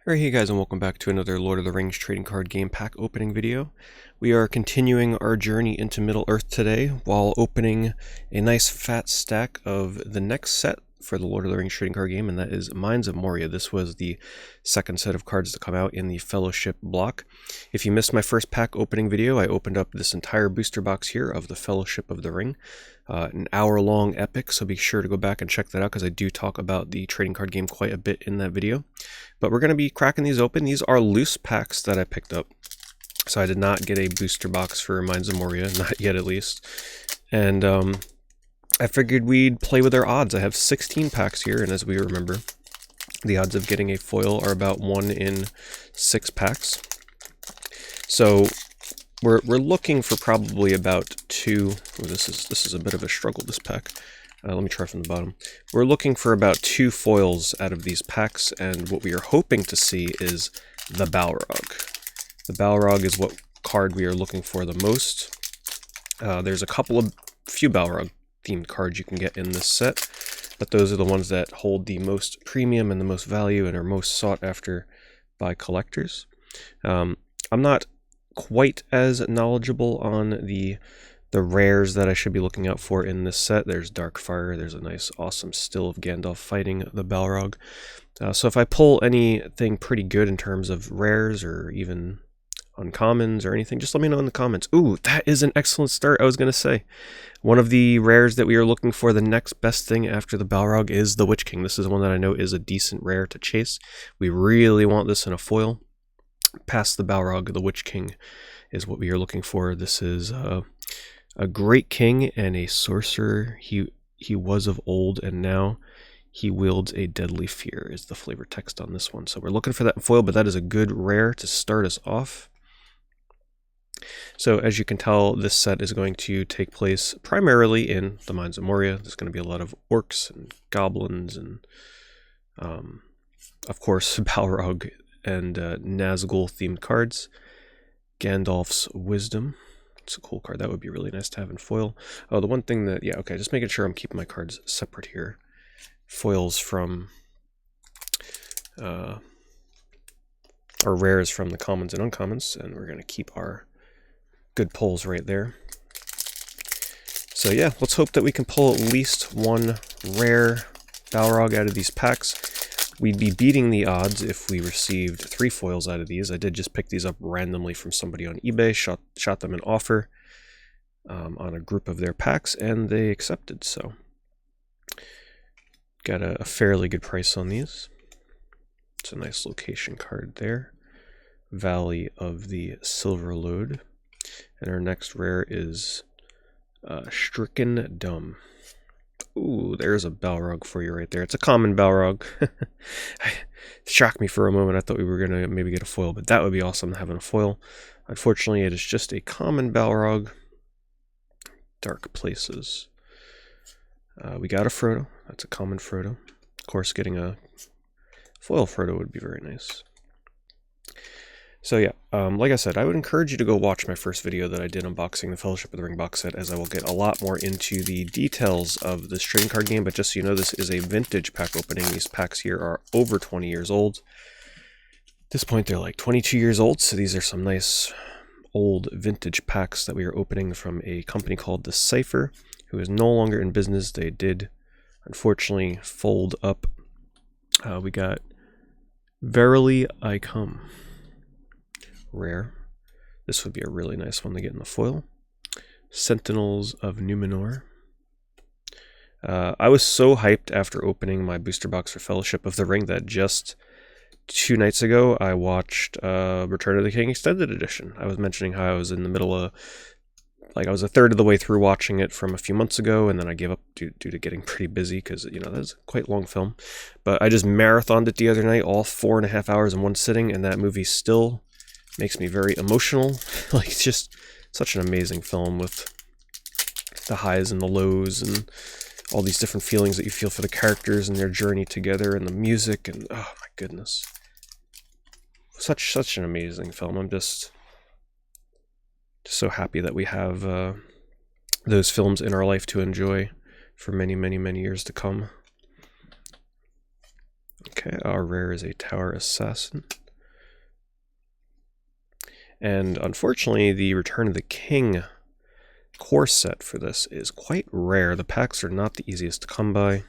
Alright, hey guys, and welcome back to another Lord of the Rings trading card game pack opening video. We are continuing our journey into Middle-earth today while opening a nice fat stack of the next set for the Lord of the Rings trading card game, and that is Mines of Moria. This was the second set of cards to come out in the Fellowship block. If you missed my first pack opening video, I opened up this entire booster box here of the Fellowship of the Ring. An hour-long epic, so be sure to go back and check that out because I do talk about the trading card game quite a bit in that video. But we're going to be cracking these open. These are loose packs that I picked up. So I did not get a booster box for Mines of Moria, not yet at least. And I figured we'd play with our odds. I have 16 packs here, and as we remember, the odds of getting a foil are about 1 in 6 packs. So we're looking for probably about 2. Oh, this is a bit of a struggle, this pack. Let me try from the bottom. We're looking for about 2 foils out of these packs, and what we are hoping to see is the Balrog. The Balrog is what card we are looking for the most. There's a few Balrog themed cards you can get in this set, but those are the ones that hold the most premium and the most value and are most sought after by collectors. I'm not quite as knowledgeable on the rares that I should be looking out for in this set. There's Darkfire, there's a nice awesome still of Gandalf fighting the Balrog. So if I pull anything pretty good in terms of rares or even uncommons or anything, just let me know in the comments. Ooh, that is an excellent start. I was going to say, one of the rares that we are looking for, the next best thing after the Balrog, is the Witch King. This is one that I know is a decent rare to chase. We really want this in a foil. Past the Balrog, the Witch King is what we are looking for. This is a great king and a sorcerer. He was of old, and now he wields a deadly fear is the flavor text on this one. So we're looking for that in foil, but that is a good rare to start us off. So as you can tell, this set is going to take place primarily in the Mines of Moria. There's going to be a lot of orcs and goblins and, of course, Balrog and Nazgul themed cards. Gandalf's Wisdom. It's a cool card. That would be really nice to have in foil. Oh, the one thing that, yeah, okay, just making sure I'm keeping my cards separate here. Foils from, or rares from the commons and uncommons, and we're going to keep our good pulls right there. So yeah, let's hope that we can pull at least one rare Balrog out of these packs. We'd be beating the odds if we received 3 foils out of these. I did just pick these up randomly from somebody on eBay, shot them an offer on a group of their packs, and they accepted, so got a fairly good price on these. It's a nice location card there. Valley of the Silver Lode. And our next rare is Stricken Dumb. Ooh, there's a Balrog for you right there. It's a common Balrog. It shocked me for a moment. I thought we were going to maybe get a foil, but that would be awesome having a foil. Unfortunately, it is just a common Balrog. Dark Places. We got a Frodo. That's a common Frodo. Of course, getting a foil Frodo would be very nice. So yeah, like I said, I would encourage you to go watch my first video that I did unboxing the Fellowship of the Ring box set, as I will get a lot more into the details of this trading card game, but just so you know, this is a vintage pack opening. These packs here are over 20 years old. At this point, they're like 22 years old, so these are some nice old vintage packs that we are opening from a company called Decipher, who is no longer in business. They did, unfortunately, fold up. We got Verily I Come. Rare. This would be a really nice one to get in the foil. Sentinels of Numenor. I was so hyped after opening my booster box for Fellowship of the Ring that just 2 nights ago I watched Return of the King Extended Edition. I was mentioning how I was in the middle of, like, I was a third of the way through watching it from a few months ago, and then I gave up due to getting pretty busy because, you know, that's a quite long film. But I just marathoned it the other night, all 4.5 hours in one sitting, and that movie still makes me very emotional. Like, it's just such an amazing film with the highs and the lows and all these different feelings that you feel for the characters and their journey together, and the music, and oh my goodness. Such an amazing film. I'm just so happy that we have those films in our life to enjoy for many, many, many years to come. Okay, our rare is a Tower Assassin. And unfortunately, the Return of the King core set for this is quite rare. The packs are not the easiest to come by.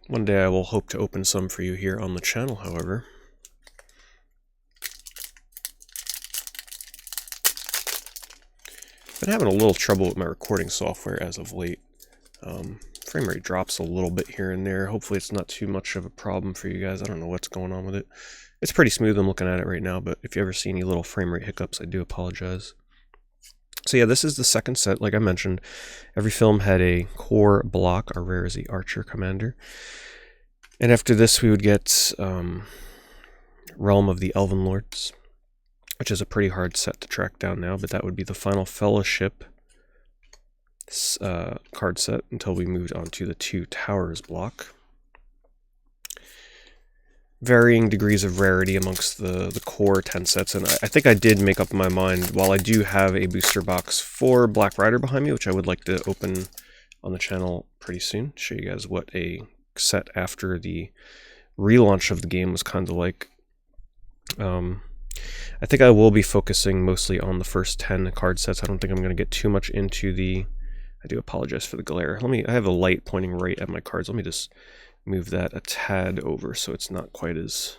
One day I will hope to open some for you here on the channel, however. Been having a little trouble with my recording software as of late. Frame rate drops a little bit here and there. Hopefully it's not too much of a problem for you guys. I don't know what's going on with it. It's pretty smooth. I'm looking at it right now, but if you ever see any little frame rate hiccups, I do apologize. So yeah, this is the second set. Like I mentioned, every film had a core block. Our rare is the Archer Commander. And after this, we would get Realm of the Elven Lords, which is a pretty hard set to track down now, but that would be the final Fellowship card set until we moved on to the Two Towers block. Varying degrees of rarity amongst the core 10 sets, and I think I did make up my mind. While I do have a booster box for Black Rider behind me, which I would like to open on the channel pretty soon, show you guys what a set after the relaunch of the game was kind of like. I think I will be focusing mostly on the first 10 card sets. I don't think I'm going to get too much into the... I do apologize for the glare. I have a light pointing right at my cards. Let me just move that a tad over so it's not quite as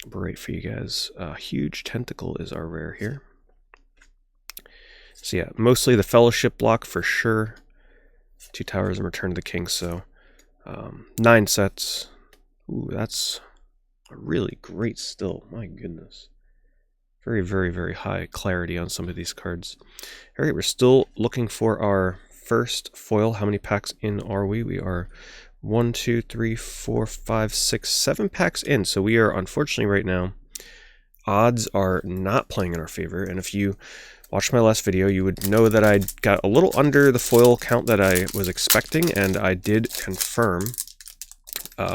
bright for you guys. Huge Tentacle is our rare here. So yeah, mostly the Fellowship block for sure. Two Towers and Return of the King, so 9 sets. Ooh, that's a really great still. My goodness. Very, very, very high clarity on some of these cards. All right, we're still looking for our first foil. How many packs in are we? We are 1, 2, 3, 4, 5, 6, 7 packs in. So we are, unfortunately, right now, odds are not playing in our favor. And if you watched my last video, you would know that I got a little under the foil count that I was expecting, and I did confirm,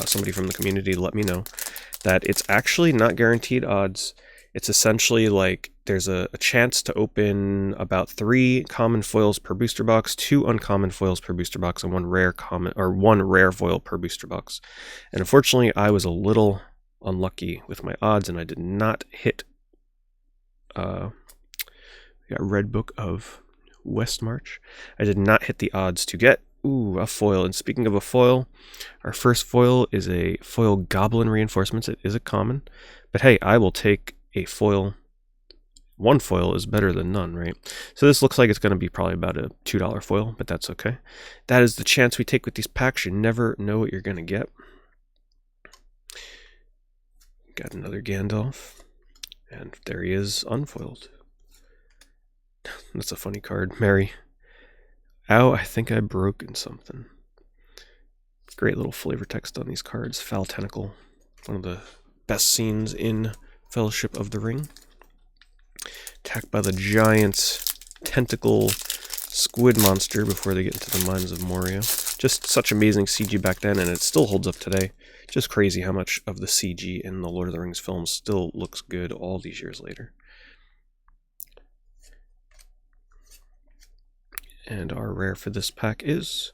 somebody from the community let me know, that it's actually not guaranteed odds. It's essentially like there's a chance to open about 3 common foils per booster box, 2 uncommon foils per booster box, and 1 rare foil per booster box. And unfortunately, I was a little unlucky with my odds, and I did not hit. We got Red Book of Westmarch. I did not hit the odds to get a foil. And speaking of a foil, our first foil is a foil Goblin Reinforcements. It is a common, but hey, I will take a foil. 1 foil is better than none, right? So this looks like it's going to be probably about a $2 foil, but that's okay. That is the chance we take with these packs. You never know what you're going to get. Got another Gandalf, and there he is, unfoiled. That's a funny card. Mary. Ow, I think I've broken something. Great little flavor text on these cards. Foul Tentacle. One of the best scenes in Fellowship of the Ring. Attacked by the giant tentacle squid monster before they get into the Mines of Moria. Just such amazing CG back then, and it still holds up today. Just crazy how much of the CG in the Lord of the Rings films still looks good all these years later. And our rare for this pack is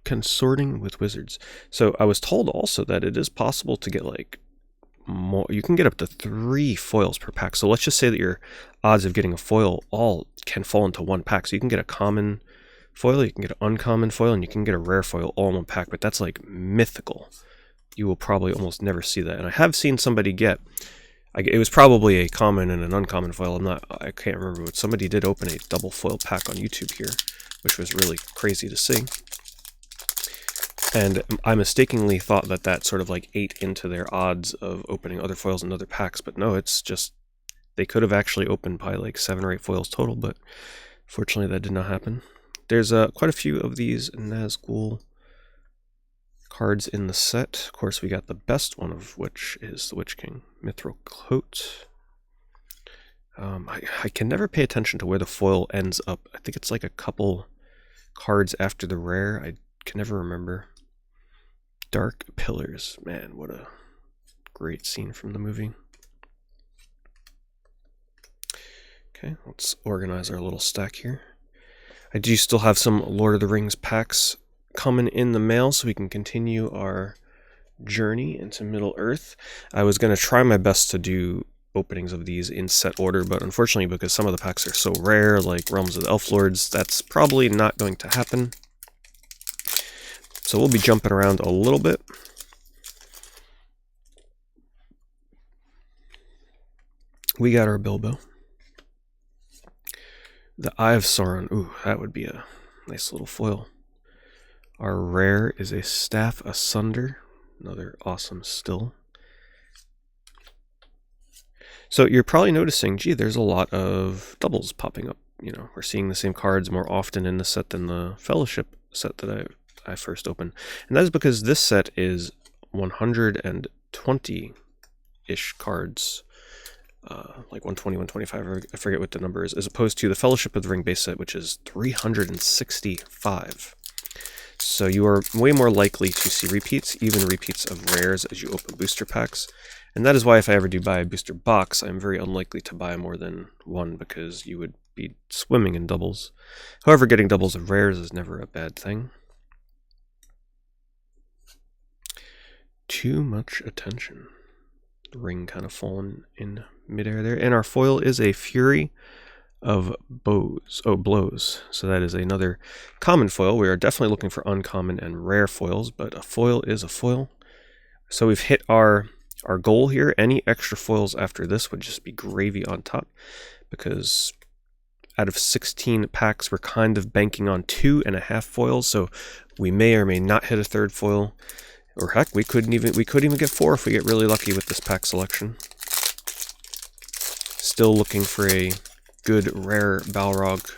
Consorting with Wizards. So I was told also that it is possible to get like more. You can get up to 3 foils per pack. So let's just say that your odds of getting a foil all can fall into 1 pack. So you can get a common foil, you can get an uncommon foil, and you can get a rare foil all in 1 pack. But that's like mythical. You will probably almost never see that. And I have seen somebody get... it was probably a common and an uncommon foil. I can't remember, but somebody did open a double foil pack on YouTube here, which was really crazy to see. And I mistakenly thought that that sort of like ate into their odds of opening other foils in other packs, but no, it's just they could have actually opened by like 7 or 8 foils total, but fortunately that did not happen. There's quite a few of these Nazgul cards in the set. Of course, we got the best one of which is the Witch King Mithril Coat. I can never pay attention to where the foil ends up. I think it's like a couple cards after the rare. I can never remember. Dark Pillars. Man, what a great scene from the movie. Okay, let's organize our little stack here. I do still have some Lord of the Rings packs coming in the mail, so we can continue our journey into Middle-earth. I was going to try my best to do openings of these in set order, but unfortunately, because some of the packs are so rare, like Realms of the Elf Lords, that's probably not going to happen. So we'll be jumping around a little bit. We got our Bilbo. The Eye of Sauron. Ooh, that would be a nice little foil. Our rare is a Staff Asunder. Another awesome still. So you're probably noticing, gee, there's a lot of doubles popping up. You know, we're seeing the same cards more often in the set than the Fellowship set that I first opened. And that is because this set is 120-ish cards. Like 120, 125, I forget what the number is, as opposed to the Fellowship of the Ring base set, which is 365. So you are way more likely to see repeats, even repeats of rares as you open booster packs. And that is why if I ever do buy a booster box, I'm very unlikely to buy more than one, because you would be swimming in doubles. However, getting doubles of rares is never a bad thing. Too much attention. The ring kind of fallen in midair there. And our foil is a Fury of Blows. So that is another common foil. We are definitely looking for uncommon and rare foils, but a foil is a foil. So we've hit our goal here. Any extra foils after this would just be gravy on top, because out of 16 packs, we're kind of banking on 2.5 foils, so we may or may not hit a third foil. Or heck, we could even get 4 if we get really lucky with this pack selection. Still looking for a good rare Balrog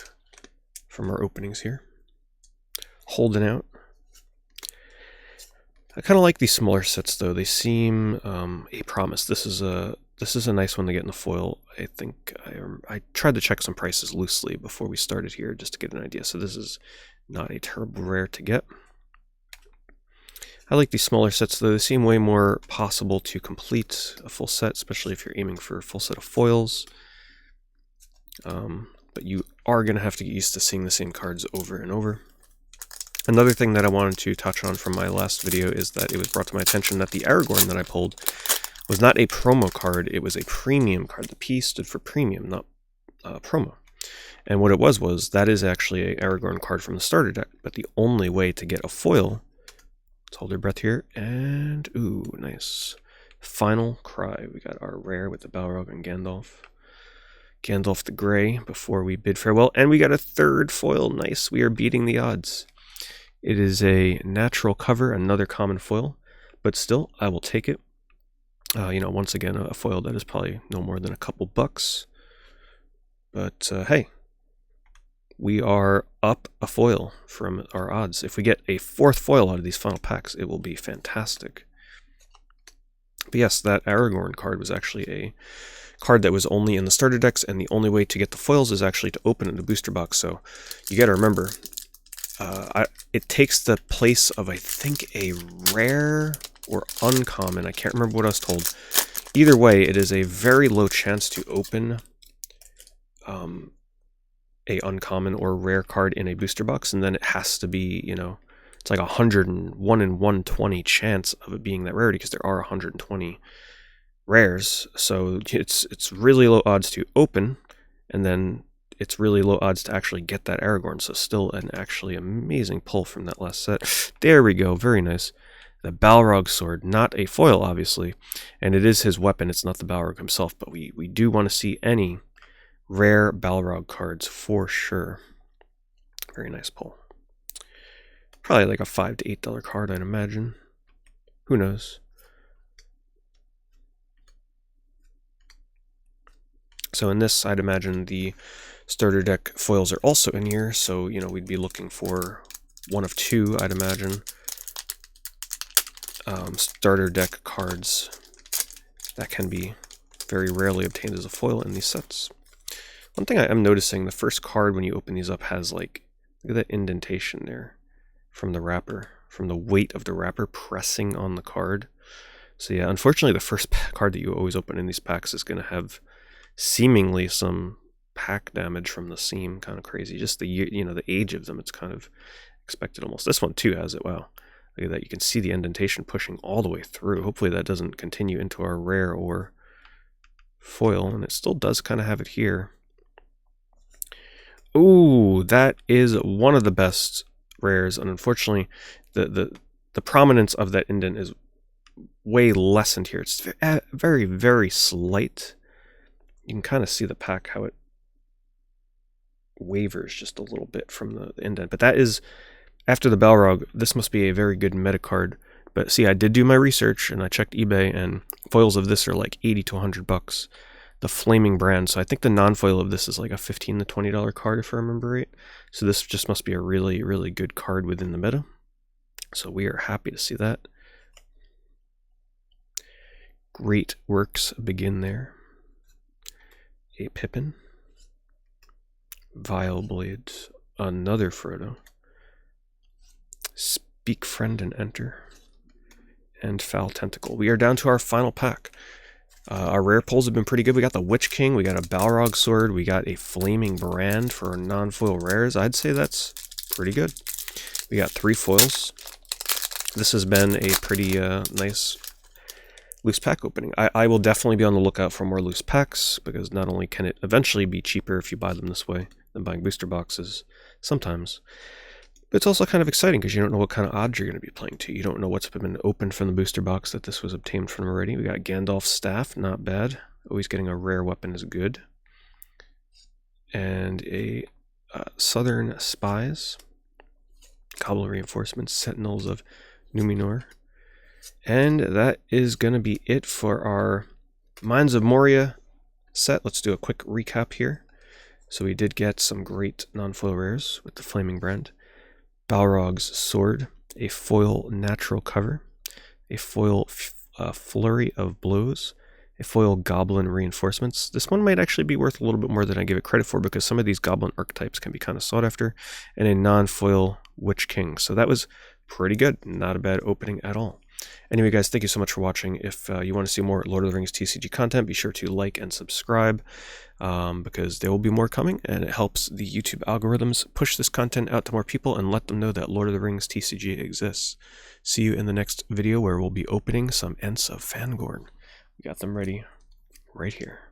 from our openings here. Holding out. I kind of like these smaller sets though. They seem a promise. This is a nice one to get in the foil. I think I tried to check some prices loosely before we started here just to get an idea. So this is not a terrible rare to get. I like these smaller sets though. They seem way more possible to complete a full set, especially if you're aiming for a full set of foils. But you are going to have to get used to seeing the same cards over and over. Another thing that I wanted to touch on from my last video is that it was brought to my attention that the Aragorn that I pulled was not a promo card, it was a premium card. The P stood for premium, not promo. And what it was that is actually an Aragorn card from the starter deck, but the only way to get a foil. Let's hold our breath here, and ooh, nice. Final Cry. We got our rare with the Balrog and Gandalf. Gandalf the Grey before we bid farewell, and we got a third foil. Nice, we are beating the odds. It is a natural cover, another common foil, but still, I will take it. You know, once again, a foil that is probably no more than a couple bucks. But hey, we are up a foil from our odds. If we get a fourth foil out of these final packs, it will be fantastic. But yes, that Aragorn card was actually a card that was only in the starter decks, and the only way to get the foils is actually to open in a booster box. So you got to remember, it takes the place of, I think, a rare or uncommon. I can't remember what I was told. Either way, it is a very low chance to open a uncommon or rare card in a booster box, and then it has to be, you know, it's like 101 in 120 chance of it being that rarity, because there are 120 rares. So it's really low odds to open, and then it's really low odds to actually get that Aragorn. So still an actually amazing pull from that last set. There we go, very nice. The Balrog sword, not a foil obviously, and it is his weapon, it's not the Balrog himself, but we do want to see any rare Balrog cards for sure. Very nice pull. Probably like a $5 to $8 card, I'd imagine. Who knows? So in this, I'd imagine the starter deck foils are also in here, so, you know, we'd be looking for one of two, I'd imagine. Starter deck cards that can be very rarely obtained as a foil in these sets. One thing I am noticing, the first card when you open these up has, like, look at that indentation there from the wrapper, from the weight of the wrapper pressing on the card. So yeah, unfortunately the first card that you always open in these packs is going to have seemingly some hack damage from the seam, kind of crazy. Just the age of them, it's kind of expected almost. This one too has it. Wow, look at that. You can see the indentation pushing all the way through. Hopefully that doesn't continue into our rare or foil, and it still does kind of have it here. Ooh, that is one of the best rares, and unfortunately the prominence of that indent is way lessened here. It's very, very slight. You can kind of see the pack, how it wavers just a little bit from the indent. But that is, after the Balrog, this must be a very good meta card. But see, I did do my research, and I checked eBay, and foils of this are like 80 to 100 bucks. The Flaming Brand. So I think the non-foil of this is like a $15 to $20 card, if I remember right. So this just must be a really, really good card within the meta. So we are happy to see that. Great works begin there. A Pippin. Vile Blades. Another Frodo. Speak Friend and Enter. And Foul Tentacle. We are down to our final pack. Our rare pulls have been pretty good. We got the Witch King, we got a Balrog sword, we got a Flaming Brand for our non-foil rares. I'd say that's pretty good. We got 3 foils. This has been a pretty nice loose pack opening. I will definitely be on the lookout for more loose packs, because not only can it eventually be cheaper if you buy them this way than buying booster boxes sometimes, but it's also kind of exciting because you don't know what kind of odds you're going to be playing to. You don't know what's been opened from the booster box that this was obtained from already. We got Gandalf's Staff, not bad. Always getting a rare weapon is good. And a Southern Spies, Goblin Reinforcements, Sentinels of Numenor. And that is going to be it for our Mines of Moria set. Let's do a quick recap here. So we did get some great non-foil rares with the Flaming Brand. Balrog's Sword, a foil natural cover, a foil Flurry of Blows, a foil Goblin Reinforcements. This one might actually be worth a little bit more than I give it credit for, because some of these Goblin archetypes can be kind of sought after, and a non-foil Witch King. So that was pretty good. Not a bad opening at all. Anyway, guys, thank you so much for watching. If you want to see more Lord of the Rings TCG content, be sure to like and subscribe, because there will be more coming, and it helps the YouTube algorithms push this content out to more people and let them know that Lord of the Rings TCG exists. See you in the next video, where we'll be opening some Ents of Fangorn. We got them ready right here.